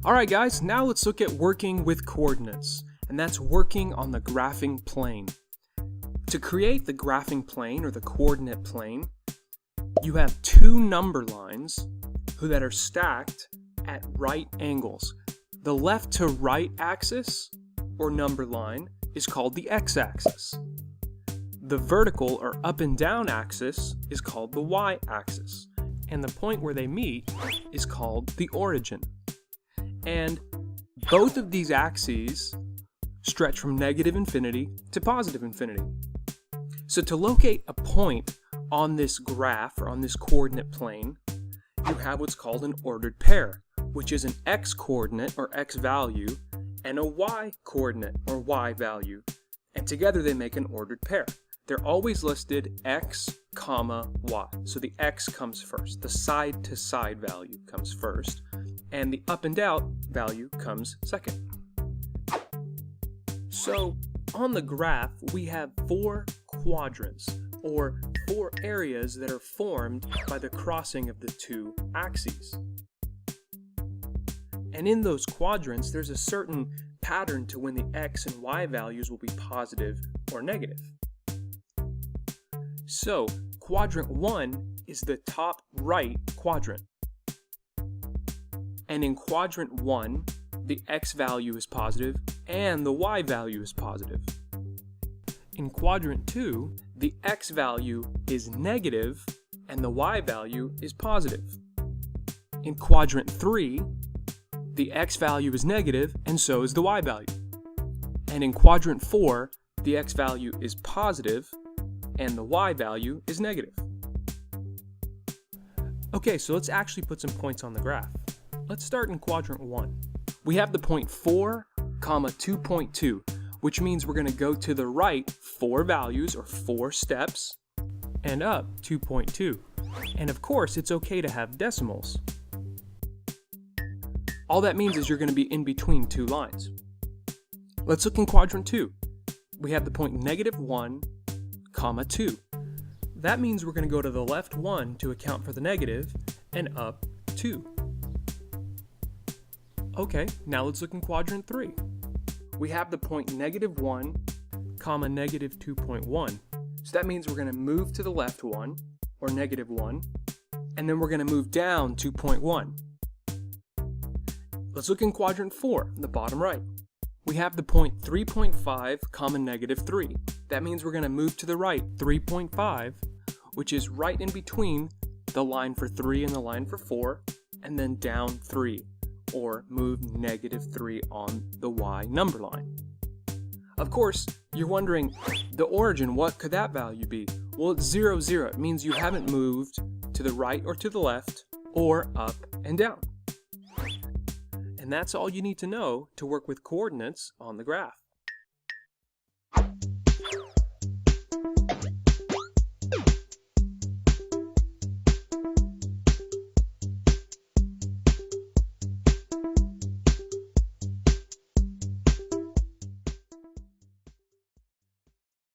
Alright guys, now let's look at working with coordinates, and that's working on the graphing plane. To create the graphing plane, or the coordinate plane, you have two number lines that are stacked at right angles. The left to right axis, or number line, is called the x-axis. The vertical, or up and down axis, is called the y-axis. And the point where they meet is called the origin. And both of these axes stretch from negative infinity to positive infinity. So to locate a point on this graph, or on this coordinate plane, you have what's called an ordered pair, which is an x-coordinate, or x value, and a y-coordinate, or y value. And together they make an ordered pair. They're always listed x, comma, y. So the x comes first, the side-to-side value comes first, and the up and down value comes second. So on the graph, we have four quadrants, or four areas that are formed by the crossing of the two axes. And in those quadrants, there's a certain pattern to when the x and y values will be positive or negative. So, quadrant 1 is the top right quadrant. And in quadrant 1, the x value is positive and the y value is positive. In quadrant 2, the x value is negative and the y value is positive. In quadrant 3, the x value is negative and so is the y value. And in quadrant 4, the x value is positive and the y value is negative. Okay, so let's actually put some points on the graph. Let's start in quadrant 1. We have the point 4, 2.2, which means we're going to go to the right 4 values, or 4 steps, and up 2.2. And of course, it's okay to have decimals. All that means is you're going to be in between two lines. Let's look in quadrant 2. We have the point -1, 2. That means we're going to go to the left 1 to account for the negative, and up 2. Okay, now let's look in quadrant 3. We have the point -1, -2.1. So that means we're going to move to the left 1, or -1, and then we're going to move down 2.1. Let's look in quadrant 4, the bottom right. We have the point 3.5, -3. That means we're going to move to the right 3.5, which is right in between the line for 3 and the line for 4, and then down 3, or move -3 on the y number line. Of course, you're wondering, the origin, what could that value be? Well, it's 0, 0. It means you haven't moved to the right or to the left, or up and down. And that's all you need to know to work with coordinates on the graph.